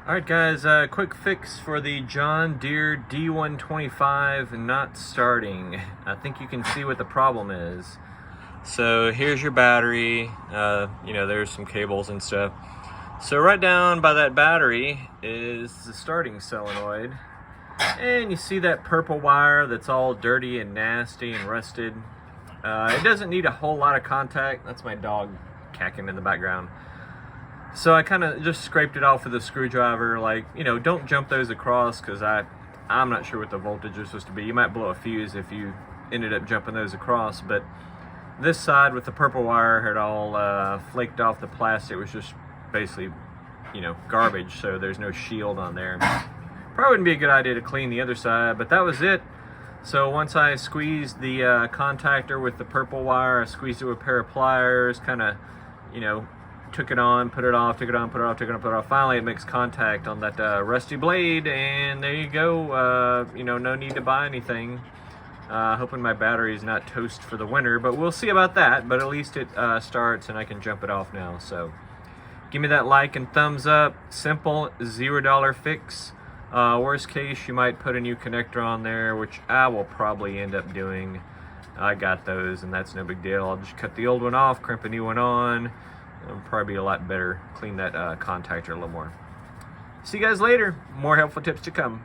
Alright guys, quick fix for the John Deere D125 not starting. I think you can see what the problem is. So here's your battery, there's some cables and stuff. So right down by that battery is the starting solenoid. And you see that purple wire that's all dirty and nasty and rusted. It doesn't need a whole lot of contact. That's my dog cacking in the background. So I kind of just scraped it off with a screwdriver. Don't jump those across, because I'm not sure what the voltage is supposed to be. You might blow a fuse if you ended up jumping those across. But this side with the purple wire had all flaked off the plastic. It was just basically, garbage, so there's no shield on there. Probably wouldn't be a good idea to clean the other side, but that was it. So once I squeezed the contactor with the purple wire, I squeezed it with a pair of pliers, kind of, took it on, put it off, took it on, put it off, took it on, put it off. Finally, it makes contact on that rusty blade, and there you go. No need to buy anything. Hoping my battery is not toast for the winter, but we'll see about that. But at least it starts, and I can jump it off now. So give me that like and thumbs up. Simple, $0 fix. Worst case, you might put a new connector on there, which I will probably end up doing. I got those, and that's no big deal. I'll just cut the old one off, crimp a new one on. It'll probably be a lot better. Clean that contactor a little more. See you guys later. More helpful tips to come.